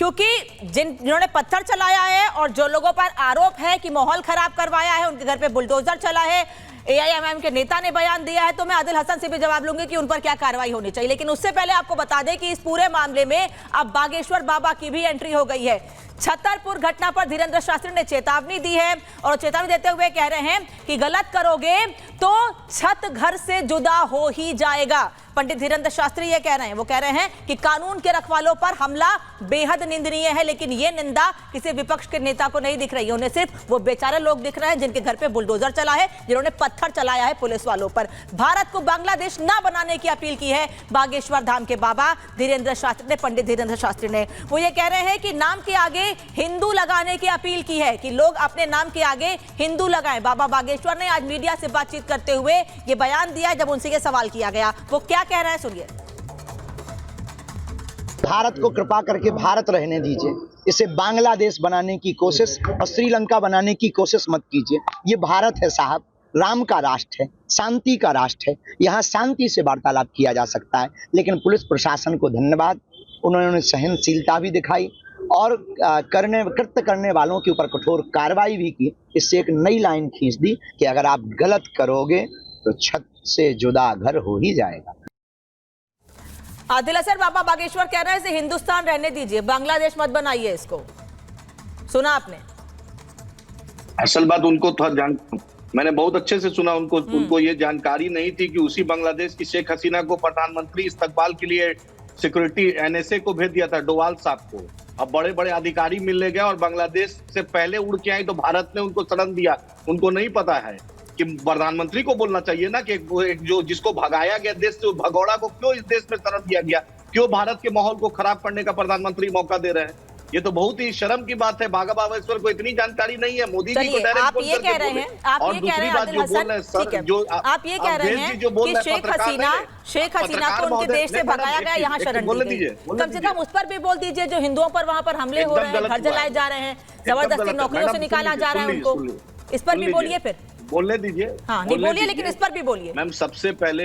क्योंकि जिन्होंने पत्थर चलाया है और जो लोगों पर आरोप है कि माहौल खराब करवाया है, उनके घर पे बुलडोजर चला है, एआईएमआईएम के नेता ने बयान दिया है, तो मैं आदिल हसन से भी जवाब लूंगी कि उन पर क्या कार्रवाई होनी चाहिए। लेकिन उससे पहले आपको बता दें कि इस पूरे मामले में अब बागेश्वर बाबा की भी एंट्री हो गई है। छतरपुर घटना पर धीरेन्द्र शास्त्री ने चेतावनी दी है और चेतावनी देते हुए कह रहे हैं कि गलत करोगे तो छत घर से जुदा हो ही जाएगा। पंडित धीरेन्द्र शास्त्री ये कह रहे हैं, वो कह रहे हैं कि कानून के रखवालों पर हमला बेहद निंदनीय है, लेकिन ये निंदा किसी विपक्ष के नेता को नहीं दिख रही है। उन्हें सिर्फ वो बेचारे लोग दिख रहे हैं जिनके घर पे बुलडोजर चला है, जिन्होंने पत्थर चलाया है पुलिस वालों पर। भारत को बांग्लादेश ना बनाने की अपील की है बागेश्वर धाम के बाबा धीरेन्द्र शास्त्री ने, पंडित धीरेन्द्र शास्त्री ने। वो ये कह रहे हैं कि नाम के आगे हिंदू लगाने की अपील की है, कि लोग अपने नाम के आगे हिंदू लगाएं। बाबा बागेश्वर ने आज मीडिया से बातचीत करते हुए ये बयान दिया जब उनसे ये सवाल किया गया। वो क्या कह रहे हैं सुनिए। भारत को कृपा करके भारत रहने दीजिए, इसे बांग्लादेश बनाने की कोशिश और श्रीलंका बनाने की कोशिश मत कीजिए। ये भारत है साहब, राम का राष्ट्र है, शांति का राष्ट्र है, यहाँ शांति से वार्तालाप किया जा सकता है। लेकिन पुलिस प्रशासन को धन्यवाद, उन्होंने सहनशीलता भी दिखाई और कृत्य करने वालों के ऊपर कठोर कार्रवाई भी की। इससे एक नई लाइन खींच दी कि अगर आप गलत करोगे तो छत से जुदा घर हो ही जाएगा। आदिल हसन बाबा बागेश्वर कह रहे हैं इसे हिंदुस्तान रहने दीजिए, बांग्लादेश मत बनाइए इसको। सुना आपने? असल बात उनको था मैंने बहुत अच्छे से सुना। उनको ये जानकारी नहीं थी कि उसी बांग्लादेश की शेख हसीना को प्रधानमंत्री इस्तकबाल के लिए सिक्योरिटी एनएसए को भेज दिया था, डोवाल साहब को। अब बड़े बड़े अधिकारी मिलने गए और बांग्लादेश से पहले उड़ के आई तो भारत ने उनको शरण दिया। उनको नहीं पता है कि प्रधानमंत्री को बोलना चाहिए ना कि जो जिसको भगाया गया देश से, भगौड़ा को क्यों इस देश में शरण दिया गया, क्यों भारत के माहौल को खराब करने का प्रधानमंत्री मौका दे रहे हैं। ये तो बहुत ही शर्म की बात है। बाबा बागेश्वर को इतनी जानकारी नहीं है। मोदी जी को डायरेक्ट आप ये कह रहे हैं, आप ये कह रहे हैं आदिल हसन, ठीक है, जो आप ये कह रहे हैं कि शेख हसीना को उनके देश से भगाया गया, यहाँ शरण दी गई। कम से कम उस पर भी बोल दीजिए जो हिंदुओं पर वहाँ पर हमले हो रहे हैं, घर जलाए जा रहे हैं, जबरदस्ती नौकरियों से निकाला जा रहा है उनको, इस पर भी बोलिए। फिर बोलने दीजिए। हाँ नहीं बोलिए, लेकिन इस पर भी बोलिए मैम। सबसे पहले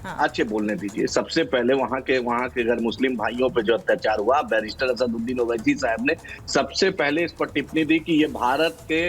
अच्छे बोलने दीजिए। सबसे पहले वहाँ के अगर मुस्लिम भाइयों पे जो अत्याचार हुआ, बैरिस्टर असदुद्दीन ओवैसी साहब ने सबसे पहले इस पर टिप्पणी दी कि ये भारत के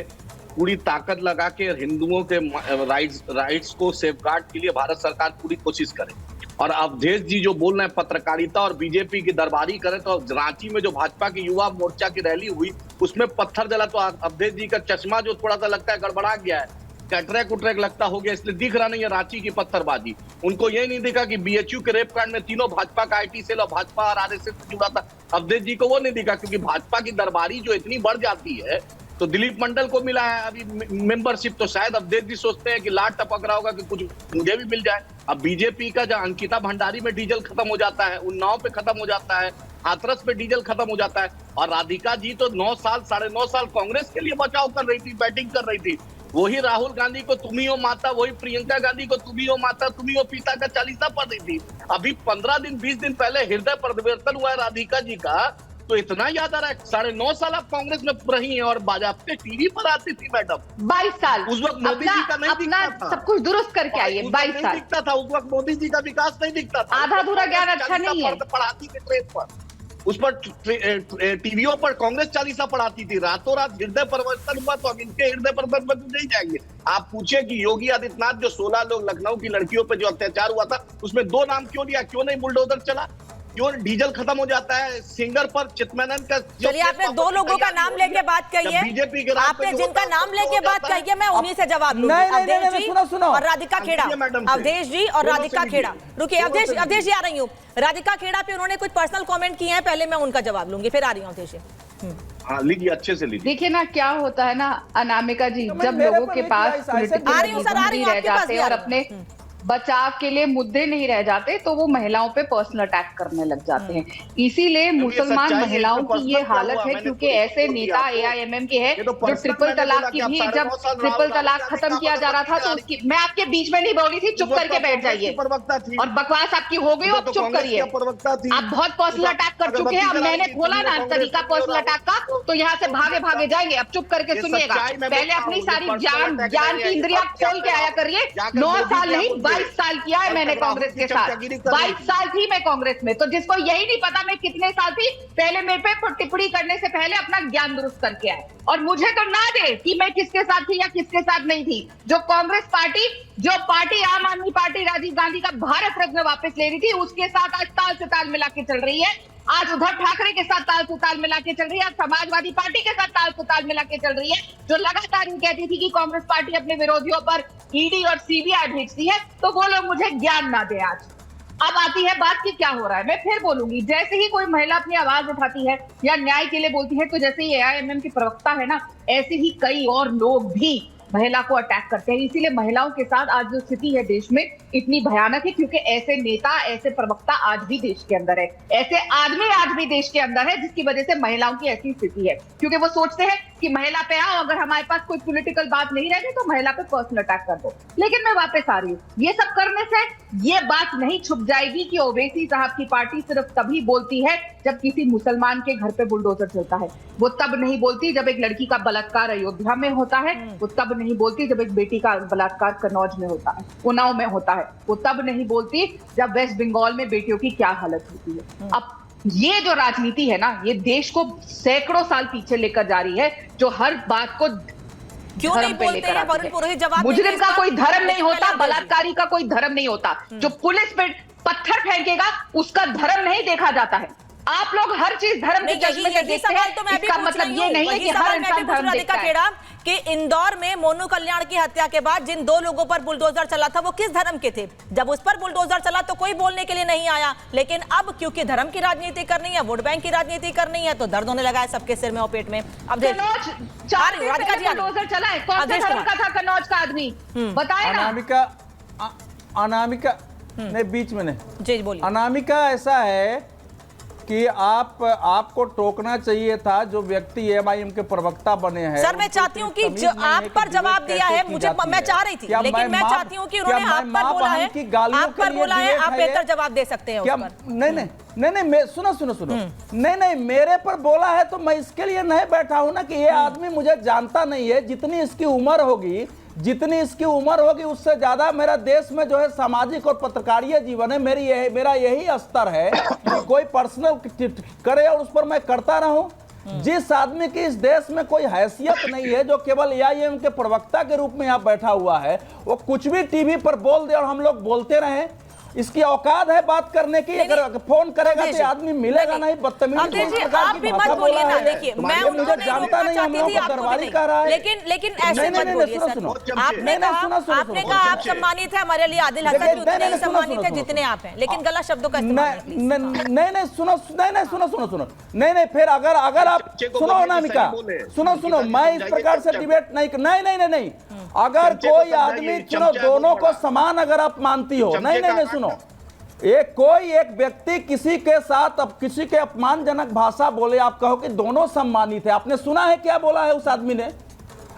पूरी ताकत लगा के हिंदुओं के राइट्स को सेफगार्ड के लिए भारत सरकार पूरी कोशिश करे। और अवधेश जी जो बोल रहे हैं पत्रकारिता और बीजेपी की दरबारी करें, तो रांची में जो भाजपा की युवा मोर्चा की रैली हुई उसमें पत्थर जला, तो अवधेश जी का चश्मा जो थोड़ा सा लगता है गड़बड़ा गया है, कैटरेक लगता हो गया, इसलिए दिख रहा नहीं है रांची की पत्थरबाजी। उनको ये नहीं दिखा कि बीएचयू के रेप कांड में तीनों भाजपा का आईटी सेल और भाजपा और आरएसएस से जुड़ा था। अवधेश जी को वो नहीं दिखा, क्योंकि भाजपा की दरबारी जो इतनी बढ़ जाती है तो दिलीप मंडल को मिला है अभी मेंबरशिप, तो शायद अवधेश जी सोचते हैं कि लाट टपक रहा होगा कि कुछ मुझे भी मिल जाए। अब बीजेपी का जो अंकिता भंडारी में डीजल खत्म हो जाता है, उन्नाव पे खत्म हो जाता है, हाथरस पे डीजल खत्म हो जाता है, और राधिका जी तो 9 साल 9.5 साल कांग्रेस के लिए बचाव कर रही थी, बैटिंग कर रही थी। वही राहुल गांधी को तुम ही हो माता, वही प्रियंका गांधी को तुम ही हो माता, तुम ही हो पिता का चालीसा पढ़ रही थी। अभी 15 दिन 20 दिन पहले हृदय परिवर्तन हुआ है राधिका जी का, तो इतना याद आ रहा है। 9.5 साल आप कांग्रेस में रही हैं और बाजाबते टीवी पर आती थी मैडम। 22 साल उस वक्त मोदी जी का नहीं दिखता था, सब कुछ दुरुस्त करके आइए। 22 साल दिखता था उस वक्त, मोदी जी का विकास नहीं दिखता था। आधा अधूरा ज्ञान अच्छा नहीं है। पढ़ाती थी ट्रेन पर, उस पर टीवीओं पर कांग्रेस चालीसा पढ़ाती थी। रातों रात हृदय परिवर्तन हुआ, तो अब इनके हृदय परिवर्तन नहीं जाएंगे। आप पूछिए कि योगी आदित्यनाथ जो 16 लोग लखनऊ की लड़कियों पे जो अत्याचार हुआ था, उसमें 2 नाम क्यों लिया, क्यों नहीं बुलडोजर चला, क्यों डीजल खत्म हो जाता है। सिंगर पर चितमेनन का, चलिए आपने 2 लोगों का नाम लेके बात कही है, बीजेपी के आपने जिनका नाम लेके बात कही है मैं उन्हीं से जवाब लूंगी। अवधेश जी और राधिका खेड़ा, अवधेश जी और राधिका खेड़ा, रुकिए अवधेश जी आ रही हूँ। राधिका खेड़ा पे उन्होंने कुछ पर्सनल कमेंट किए हैं, पहले मैं उनका जवाब लूंगी, फिर आ रही हूँ अवधेश जी। हाँ लीजिए, अच्छे से लीजिए। देखिए ना क्या होता है ना अनामिका जी, जब लोगों के पास नहीं रह जाते और अपने बचाव के लिए मुद्दे नहीं रह जाते तो वो महिलाओं पे पर्सनल अटैक करने लग जाते हैं। इसीलिए मुसलमान महिलाओं की ये हालत है, क्योंकि ऐसे नेता एआईएमएम के हैं जो ट्रिपल तलाक की भी, जब ट्रिपल तलाक खत्म किया जा रहा था तो उसकी, मैं आपके बीच में नहीं बोल रही थी, चुप करके बैठ जाइए और बकवास आपकी हो गई, अब चुप करिए। आप बहुत पर्सनल अटैक कर चुके हैं। अब मैंने खोला ना तरीका पर्सनल अटैक का, तो यहाँ से भागे जाएंगे। अब चुप करके सुनिएगा, पहले अपनी सारी ज्ञान की इंद्रियां खोल के आया करिए। 9 साल नहीं 22 साल किया है मैंने कांग्रेस के साथ, 22 साल थी मैं कांग्रेस में। तो जिसको यही नहीं पता मैं कितने साल थी, पहले मेरे पे टिप्पणी करने से पहले अपना ज्ञान दुरुस्त करके आए, और मुझे तो ना दे कि मैं किसके साथ थी या किसके साथ नहीं थी। जो कांग्रेस पार्टी, जो पार्टी आम आदमी पार्टी राजीव गांधी का भारत रत्न वापस ले रही थी, उसके साथ आज ताल से ताल मिला के चल रही है। आज उद्धव ठाकरे के साथ ताल से ताल मिला के चल रही है, आज समाजवादी पार्टी के साथ ताल से ताल मिला के चल रही है, जो लगातार ये कहती थी कि कांग्रेस पार्टी अपने विरोधियों पर ईडी और सीबीआई भेजती है। तो वो लोग मुझे ज्ञान ना दे। आज अब आती है बात कि क्या हो रहा है। मैं फिर बोलूंगी, जैसे ही कोई महिला अपनी आवाज उठाती है या न्याय के लिए बोलती है, तो जैसे ही एआईएमएम की प्रवक्ता है ना, ऐसे ही कई और लोग भी महिला को अटैक करते हैं। इसीलिए महिलाओं के साथ आज जो स्थिति है देश में इतनी भयानक है, क्योंकि ऐसे नेता, ऐसे प्रवक्ता आज भी देश के अंदर है, ऐसे आदमी आज भी देश के अंदर है, जिसकी वजह से महिलाओं की ऐसी स्थिति है। क्योंकि वो सोचते हैं कि महिला पे आओ, अगर हमारे पास कोई पॉलिटिकल बात नहीं रहेगी तो महिला पे पर्सनल अटैक कर दो। लेकिन मैं वापस आ रही हूँ, ये सब करने से ये बात नहीं छुप जाएगी कि ओवैसी साहब की पार्टी सिर्फ तभी बोलती है जब किसी मुसलमान के घर पे बुलडोजर चलता है। वो तब नहीं बोलती जब एक लड़की का बलात्कार अयोध्या में होता है, वो तब नहीं बोलती जब एक बेटी का बलात्कार कन्नौज में होता है, उन्नाव में होता है, वो तब नहीं बोलती जब वेस्ट बंगाल में बेटियों की क्या हालत होती है। अब ये जो राजनीति है ना, ये देश को सैकड़ों साल पीछे लेकर जा रही है, जो हर बात को क्यों नहीं बोलते हैं वरुण पुरोहित? जवाब मुजरिम का कोई धर्म नहीं होता, बलात्कारी का कोई धर्म नहीं होता, जो पुलिस पे पत्थर फेंकेगा उसका धर्म नहीं देखा जाता है। आप लोग हर चीज धर्म के चश्मे से देखते हैं, तो मैं भी इसका मतलब ये नहीं है कि हर इंसान धर्म देखता है। कि इंदौर में मोनू कल्याण की हत्या के बाद जिन 2 लोगों पर बुलडोजर चला था वो किस धर्म के थे? जब उस पर बुलडोजर चला तो कोई बोलने के लिए नहीं आया, लेकिन अब क्योंकि धर्म की राजनीति करनी है, वोट बैंक की राजनीति करनी है, तो दर्द होने लगा है सबके सिर में और पेट में। अब बुलडोजर चला है, कौन सा धर्म का था कन्नौज का आदमी? बताए ना। अनामिका ने बीच में नहीं जी बोलिए। अनामिका, ऐसा है कि आपको टोकना चाहिए था जो व्यक्ति एमआईएम के प्रवक्ता बने हैं। सर मैं चाहती हूँ कि जो आप पर जवाब दिया है, मुझे मैं चाह रही थी, लेकिन मैं चाहती हूँ कि उन्होंने आप पर बोला है, आप पर बोला है, आप बेहतर जवाब दे सकते हैं उस पर। नहीं, सुनो, नहीं, मेरे पर बोला है तो मैं इसके लिए नहीं बैठा हूं ना कि ये आदमी मुझे जानता नहीं है। जितनी इसकी उम्र होगी, उससे ज्यादा मेरा देश में जो है सामाजिक और पत्रकारीय जीवन है। मेरा यही स्तर है कि कोई पर्सनल करे और उस पर मैं करता रहूं। जिस आदमी की इस देश में कोई हैसियत नहीं है, जो केवल एआईएम के प्रवक्ता के रूप में यहाँ बैठा हुआ है, वो कुछ भी टीवी पर बोल दे और हम लोग बोलते रहें, इसकी औकात है बात करने की। अगर फोन करेगा तो आदमी मिलेगा नहीं, बदतमीजी आप भी मत बोलिए ना। देखिए मैं मुझे जानता नहीं, हम लोगों को दरबारी कह रहा है, लेकिन ऐसे मत बोलिए सर। आपने कहा आप सम्मानित है, हमारे लिए आदिल हसन उतने ही सम्मानित है जितने आप हैं, लेकिन गलत शब्दों का नहीं, सुनो, नहीं, फिर अगर आप सुनो अनामिका, सुनो, मैं इस प्रकार से डिबेट नहीं, अगर कोई आदमी, सुनो, दोनों को समान अगर आप मानती हो, नहीं, सुनो, कोई एक व्यक्ति किसी के साथ अब किसी के अपमानजनक भाषा बोले, आप कहो कि दोनों सम्मानित है। आपने सुना है क्या बोला है उस आदमी ने?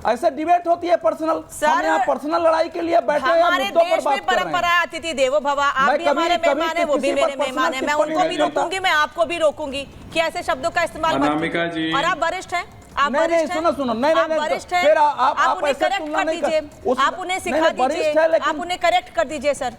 ऐसे डिबेट होती है पर्सनल। हम यहाँ पर्सनल लड़ाई के लिए बैठे हैं, मुद्दों पर बात कर रहे हैं। अतिथि देवो भव, आप भी हमारे मेहमान हैं, वो भी मेरे मेहमान हैं। मैं उनको भी रोकूंगी, मैं आपको भी रोकूंगी कि ऐसे शब्दों का इस्तेमाल मत कीजिए। और आप वरिष्ठ हैं, आप वरिष्ठ हैं, आप वरिष्ठ हैं, आप उन्हें करेक्ट कर दीजिए, आप उन्हें सिखा दीजिए, आप उन्हें करेक्ट कर दीजिए सर।